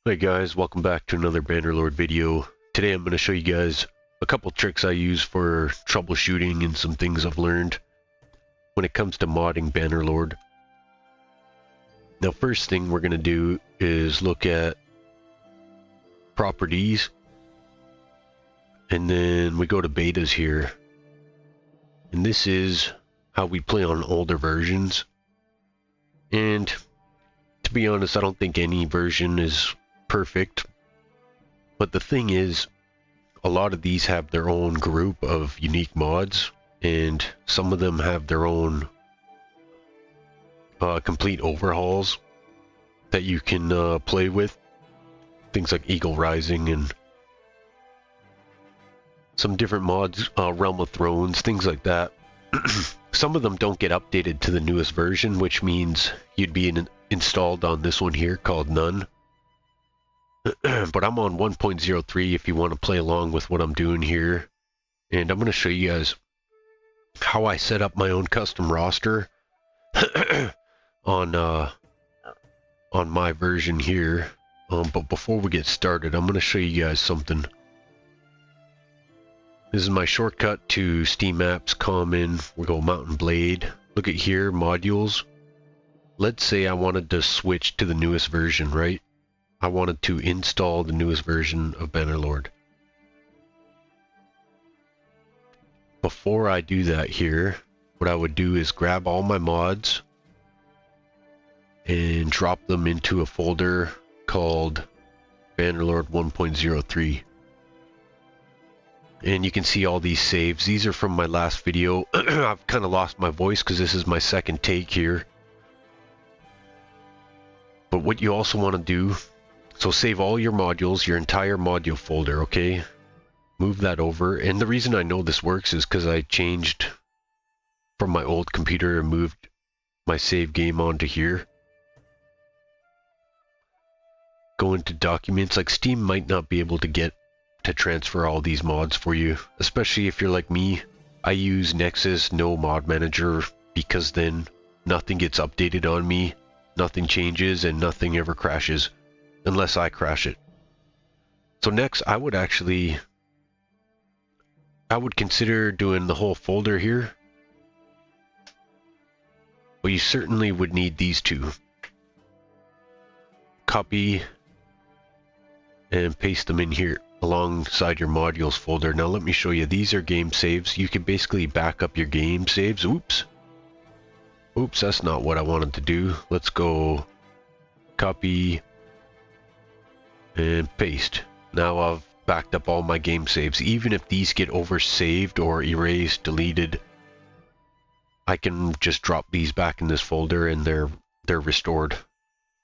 Hey guys, welcome back to another Bannerlord video. Today I'm going to show you guys a couple tricks I use for troubleshooting and some things I've learned when it comes to modding Bannerlord. Now first thing we're going to do is look at properties, and then we go to betas here. And this is how we play on older versions. And to be honest, I don't think any version is perfect, but the thing is, a lot of these have their own group of unique mods, and some of them have their own complete overhauls that you can play with. Things like Eagle Rising and some different mods, Realm of Thrones, things like that. Some of them don't get updated to the newest version, which means you'd be installed on this one here called None. But I'm on 1.03 if you want to play along with what I'm doing here. And I'm going to show you guys how I set up my own custom roster on my version here. But before we get started, I'm going to show you guys something. This is my shortcut to Steam Apps Common. We go Mountain Blade. Look at here, modules. Let's say I wanted to switch to the newest version, right? I wanted to install the newest version of Bannerlord. Before I do that here, what I would do is grab all my mods and drop them into a folder called Bannerlord 1.03. And you can see all these saves. These are from my last video. I've kind of lost my voice because this is my second take here. But what you also want to do, so save all your modules, your entire module folder, okay? Move that over. And the reason I know this works is because I changed from my old computer and moved my save game onto here. Go into documents. Like Steam might not be able to get to transfer all these mods for you, especially if you're like me. I use Nexus no mod manager because then nothing gets updated on me, nothing changes, and nothing ever crashes unless I crash it. So next I would consider doing the whole folder here, but you certainly would need these two. Copy and paste them in here alongside your modules folder. Now let me show you. These are game saves. You can basically back up your game saves. Oops, that's not what I wanted to do. Let's go copy and paste. Now I've backed up all my game saves. Even if these get oversaved or erased, deleted, I can just drop these back in this folder and they're restored.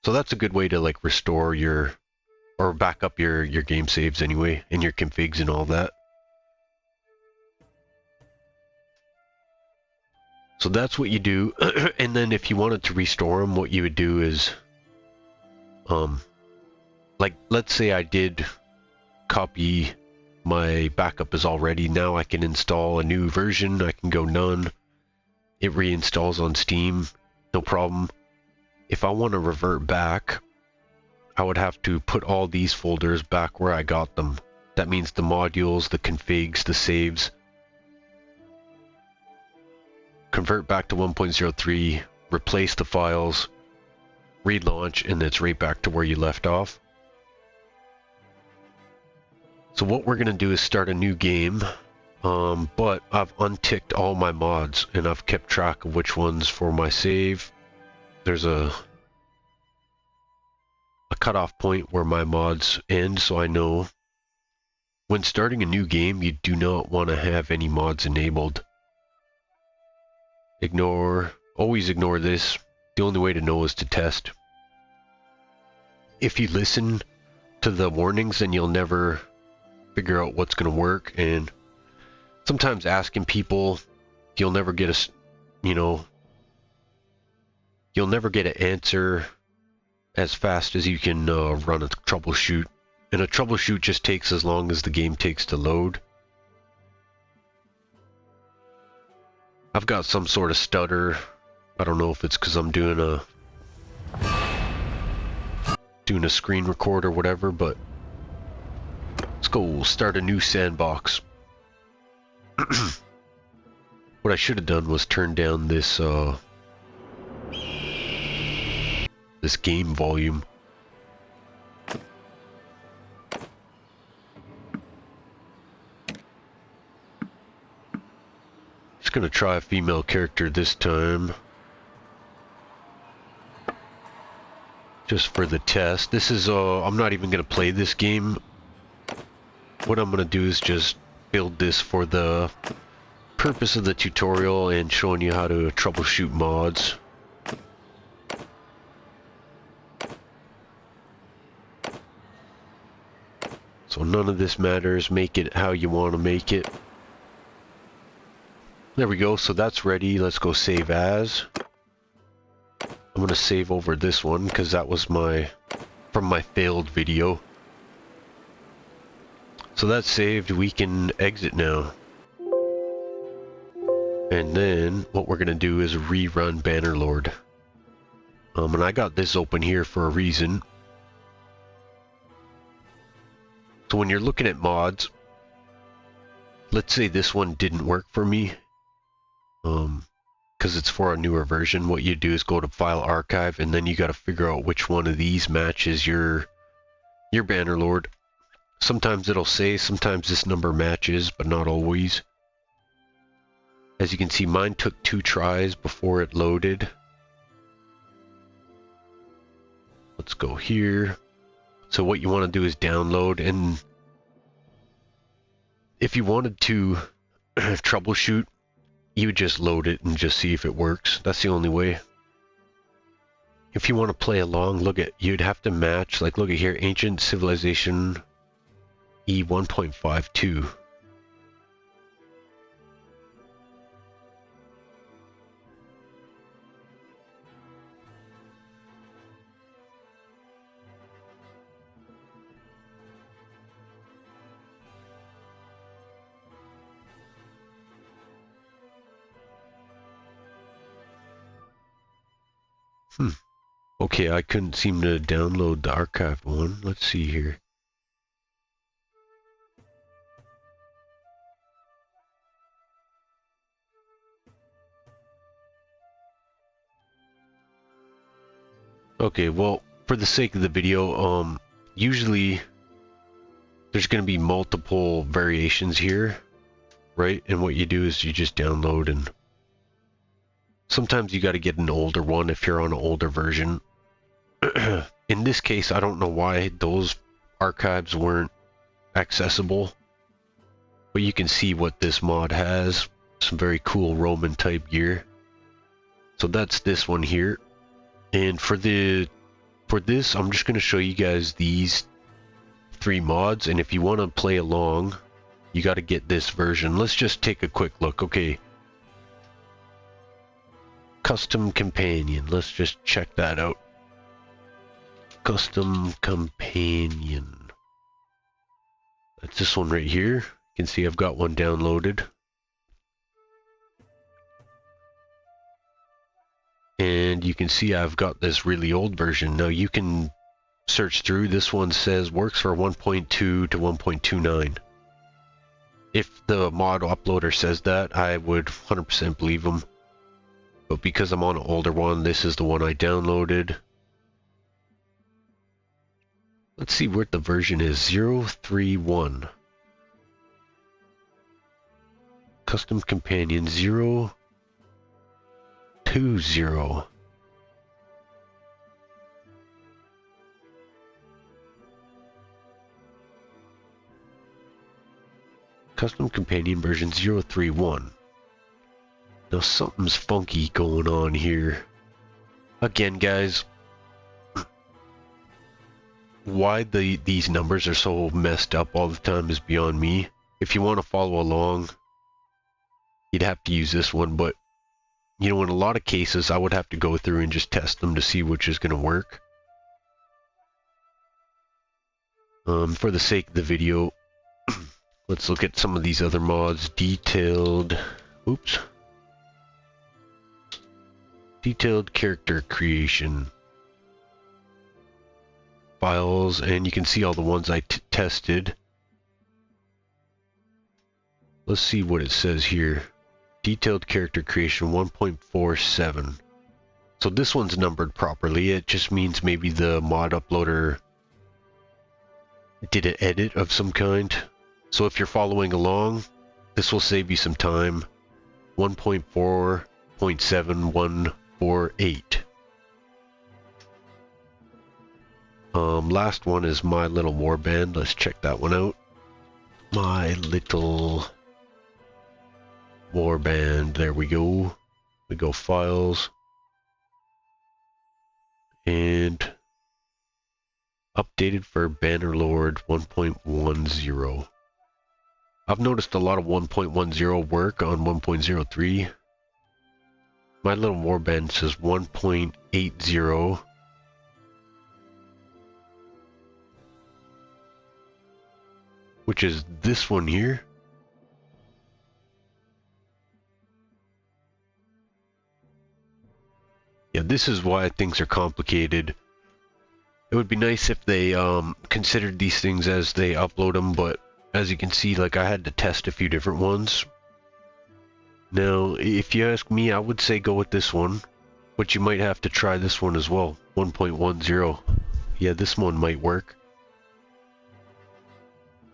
So that's a good way to like restore your, or back up your game saves anyway, and your configs and all that. So that's what you do. And then if you wanted to restore them, what you would do is, like let's say I did copy, my backup is all ready. Now I can install a new version. I can go None. It reinstalls on Steam, no problem. If I want to revert back, I would have to put all these folders back where I got them. That means the modules, the configs, the saves. Convert back to 1.03, replace the files, relaunch, and it's right back to where you left off. So what we're going to do is start a new game, but I've unticked all my mods and I've kept track of which ones for my save. There's a cutoff point where my mods end, so I know when starting a new game you do not want to have any mods enabled. Always ignore this. The only way to know is to test. If you listen to the warnings, then you'll never figure out what's going to work, and sometimes asking people, you'll never get you'll never get an answer as fast as you can run a troubleshoot. And a troubleshoot just takes as long as the game takes to load. I've got some sort of stutter. I don't know if it's because I'm doing doing a screen record or whatever, but let's go start a new sandbox. What I should have done was turn down this this game volume. Just gonna try a female character this time. Just for the test. This is I'm not even gonna play this game. What I'm gonna do is just build this for the purpose of the tutorial and showing you how to troubleshoot mods. So none of this matters. Make it how you want to make it. There we go. So that's ready. Let's go save as. I'm gonna save over this one because that was from my failed video. So that's saved. We can exit now. And then what we're gonna do is rerun Bannerlord. And I got this open here for a reason. So when you're looking at mods, let's say this one didn't work for me, because it's for a newer version. What you do is go to File Archive, and then you got to figure out which one of these matches your Bannerlord. Sometimes it'll say, sometimes this number matches, but not always. As you can see, mine took 2 tries before it loaded. Let's go here. So what you want to do is download, and if you wanted to troubleshoot, you would just load it and just see if it works. That's the only way. If you want to play along, you'd have to match, like look at here, Ancient Civilization E 1.52. Okay, I couldn't seem to download the archive one. Let's see here. Okay, well, for the sake of the video, usually there's going to be multiple variations here, right? And what you do is you just download, and sometimes you got to get an older one if you're on an older version. In this case, I don't know why those archives weren't accessible, but you can see what this mod has. Some very cool Roman type gear. So that's this one here. And for this, I'm just going to show you guys these 3 mods, and if you want to play along, you got to get this version. Let's just take a quick look. Okay. Custom Companion. Let's just check that out. Custom Companion. That's this one right here. You can see I've got one downloaded. And you can see I've got this really old version. Now you can search through. This one says works for 1.2 to 1.29. If the mod uploader says that, I would 100% believe them. But because I'm on an older one, this is the one I downloaded. Let's see what the version is. 031. Custom Companion 020. Custom Companion version 031. Now something's funky going on here. Again, guys, why these numbers are so messed up all the time is beyond me. If you want to follow along, you'd have to use this one, but you know, in a lot of cases I would have to go through and just test them to see which is going to work. For the sake of the video, let's look at some of these other mods. Detailed character creation. files, and you can see all the ones I tested. Let's see what it says here. Detailed character creation 1.47. So this one's numbered properly. It just means maybe the mod uploader did an edit of some kind. So if you're following along, this will save you some time. 1.4.7148. Last one is My Little Warband. Let's check that one out. My Little Warband. There we go. We go files. And updated for Bannerlord 1.10. I've noticed a lot of 1.10 work on 1.03. My Little Warband says 1.80. Which is this one here. Yeah, this is why things are complicated. It would be nice if they considered these things as they upload them, but as you can see, like I had to test a few different ones. Now, if you ask me, I would say go with this one, but you might have to try this one as well. 1.10. Yeah, this one might work.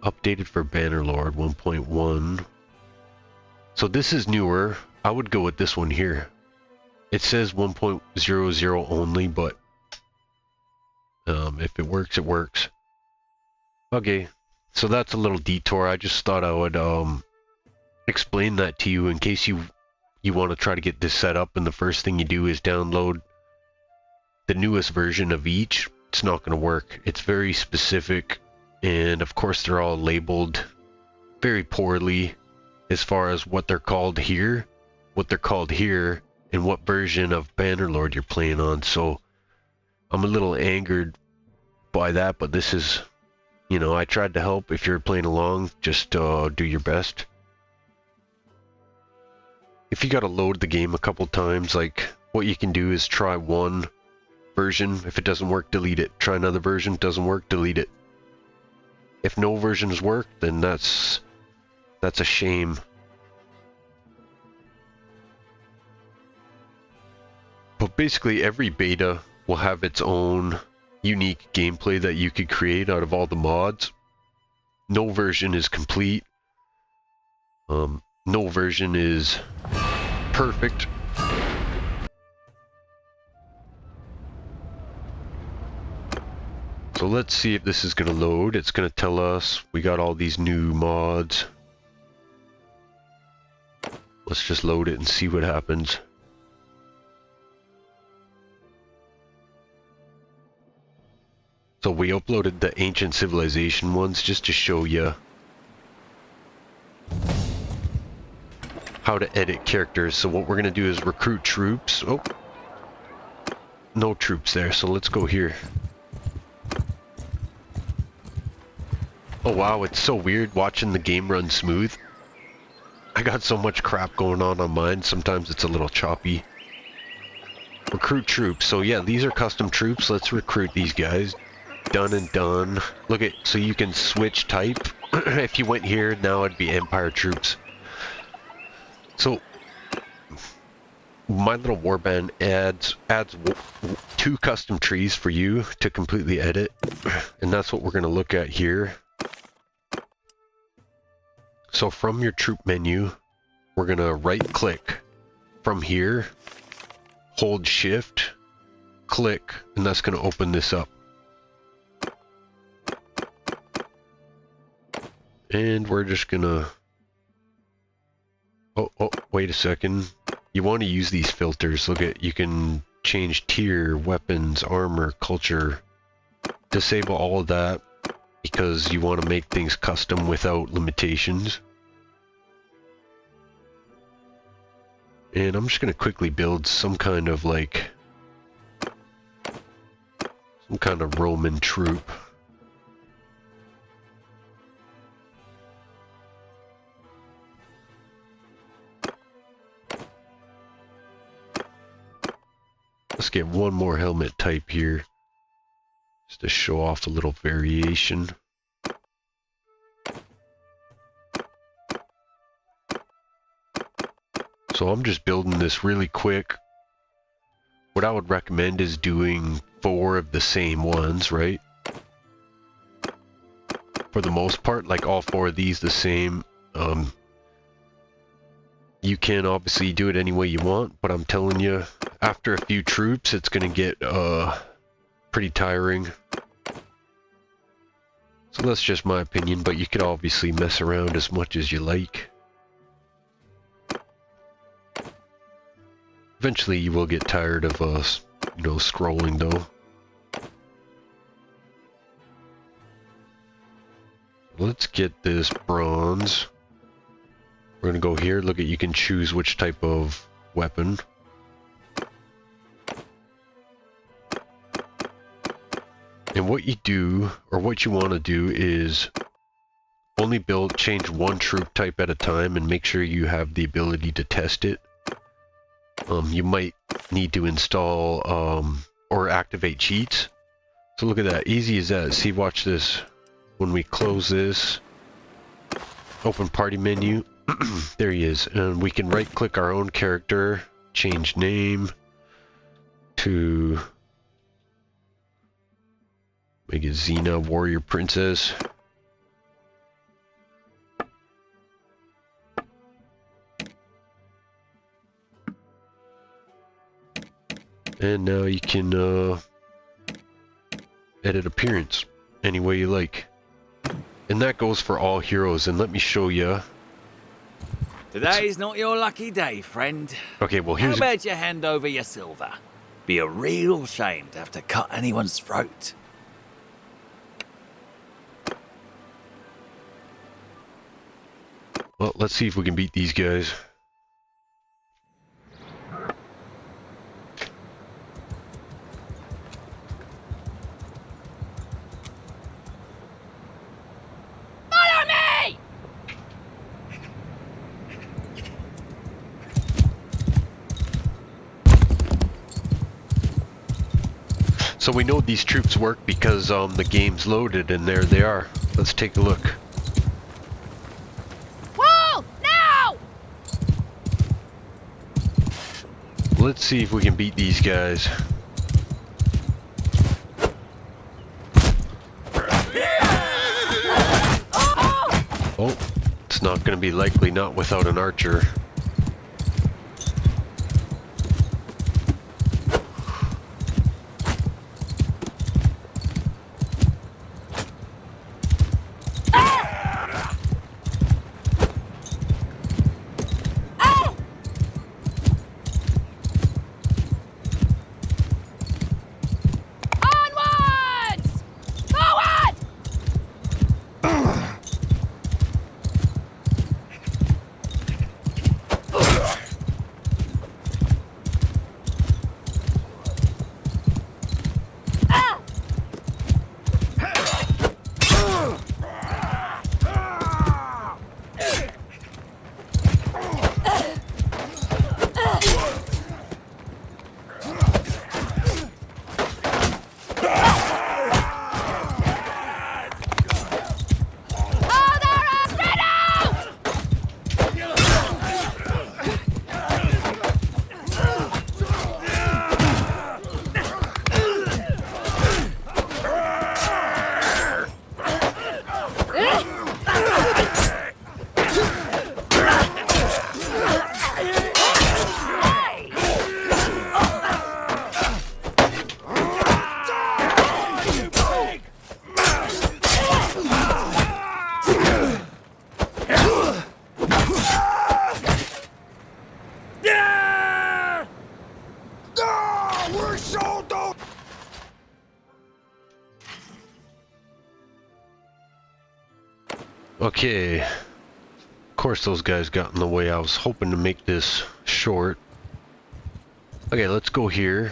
Updated for Bannerlord 1.1. So this is newer. I would go with this one here. It says 1.00 only, but if it works, it works. Okay, so that's a little detour. I just thought I would explain that to you in case you want to try to get this set up, and the first thing you do is download the newest version of each. It's not going to work. It's very specific, and of course they're all labeled very poorly as far as what they're called here, and what version of Bannerlord you're playing on. So I'm a little angered by that, but this is, you know, I tried to help. If you're playing along, just do your best. If you gotta load the game a couple times, like what you can do is try one version. If it doesn't work, delete it. Try another version. Doesn't work, delete it. If no versions work, then that's a shame. But basically every beta will have its own unique gameplay that you could create out of all the mods. No version is complete. No version is perfect. So let's see if this is going to load. It's going to tell us we got all these new mods. Let's just load it and see what happens. So we uploaded the Ancient Civilization ones just to show you how to edit characters. So what we're going to do is recruit troops. Oh, no troops there, so let's go here. Oh wow, it's so weird watching the game run smooth. I got so much crap going on mine, sometimes it's a little choppy. Recruit troops, so yeah, these are custom troops. Let's recruit these guys. Done and done. Look at, so you can switch type. If you went here, now it'd be Empire troops. So My Little Warband adds 2 custom trees for you to completely edit, and that's what we're going to look at here. So from your troop menu, we're going to right click from here, hold shift, click, and that's going to open this up. And we're just gonna, oh, wait a second. You want to use these filters. Look at, you can change tier, weapons, armor, culture. Disable all of that because you want to make things custom without limitations. And I'm just gonna quickly build some kind of like, some kind of Roman troop. Let's get one more helmet type here. Just to show off a little variation. So I'm just building this really quick. What I would recommend is doing 4 of the same ones, right? For the most part, like all 4 of these the same. You can obviously do it any way you want, but I'm telling you, after a few troops, it's gonna get pretty tiring. So that's just my opinion, but you could obviously mess around as much as you like. Eventually you will get tired of you know, scrolling though. Let's get this bronze. We're gonna go here, look at, you can choose which type of weapon. And what you do, or what you want to do, is only change 1 troop type at a time and make sure you have the ability to test it. You might need to install or activate cheats. So look at that, easy as that. See, watch this. When we close this, open party menu, there he is, and we can right click our own character, change name to, make it Xena Warrior Princess. And now you can edit appearance any way you like. And that goes for all heroes, and let me show you. Today's not your lucky day, friend. Okay, well How here's... about you hand over your silver? Be a real shame to have to cut anyone's throat. Well, let's see if we can beat these guys. Follow me! So we know these troops work because the game's loaded, and there they are. Let's take a look. Whoa! Now! Let's see if we can beat these guys. Oh, it's not going to be likely, not without an archer. Onwards! Forward! Okay. Of course those guys got in the way. I was hoping to make this short. Okay, let's go here.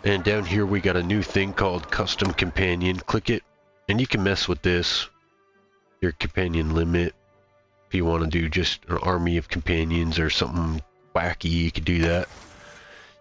And down here we got a new thing called Custom Companion. Click it, and you can mess with this. Your companion limit. If you want to do just an army of companions or something wacky, you could do that.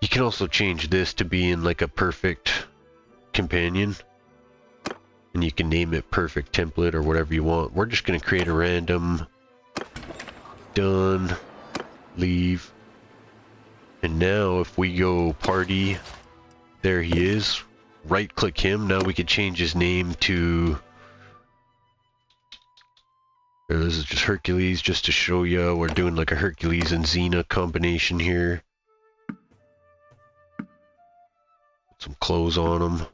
You can also change this to be in like a perfect companion. and you can name it perfect template or whatever you want. We're just going to create a random, done, leave, and now if we go party, there he is. Right click him. Now we can change his name to, this is just Hercules, just to show you we're doing like a Hercules and Xena combination here. Put some clothes on him.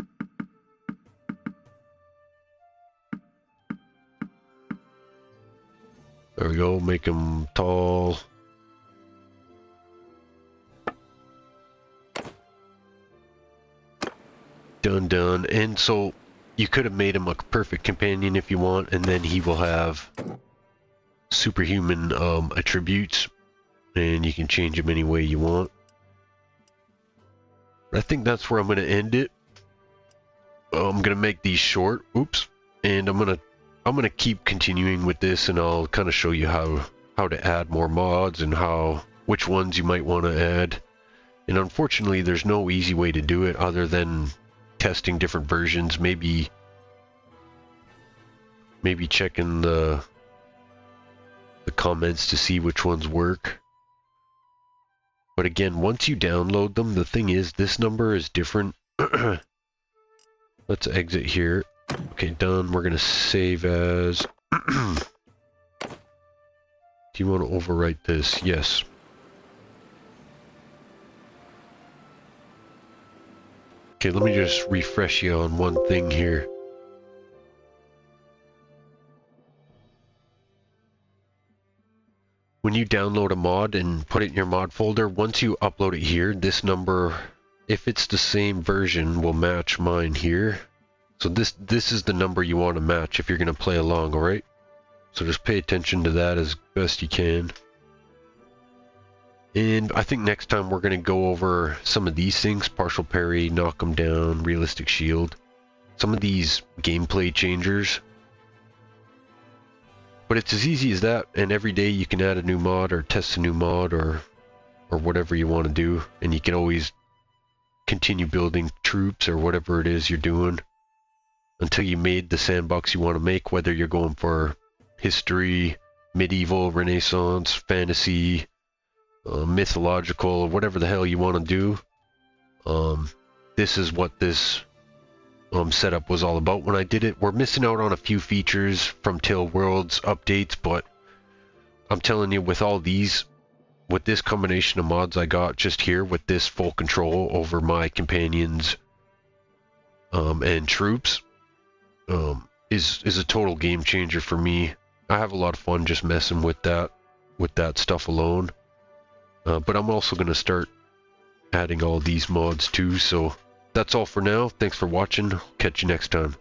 There we go, make him tall. Done. And so you could have made him a perfect companion if you want, and then he will have superhuman attributes, and you can change him any way you want. I think that's where I'm going to end it. I'm going to make these short. Oops. And I'm going to keep continuing with this, and I'll kind of show you how to add more mods and which ones you might want to add. And unfortunately, there's no easy way to do it other than testing different versions, maybe checking the comments to see which ones work. But again, once you download them, the thing is, this number is different. Let's exit here. Okay, done. We're gonna save as. Do you want to overwrite this? Yes. Okay, let me just refresh you on one thing here. When you download a mod and put it in your mod folder, once you upload it here, this number, if it's the same version, will match mine here. So this is the number you want to match if you're going to play along, alright? So just pay attention to that as best you can. And I think next time we're going to go over some of these things: partial parry, knock them down, realistic shield, some of these gameplay changers. But it's as easy as that, and every day you can add a new mod or test a new mod or whatever you want to do, and you can always continue building troops or whatever it is you're doing until you made the sandbox you want to make, whether you're going for history, medieval, Renaissance, fantasy, mythological, whatever the hell you want to do. This is what this setup was all about when I did it. We're missing out on a few features from Tale Worlds updates, but I'm telling you, with all these, with this combination of mods I got just here, with this full control over my companions and troops, is a total game changer for me. I have a lot of fun just messing with that stuff alone. But I'm also going to start adding all these mods too, so that's all for now. Thanks for watching. Catch you next time.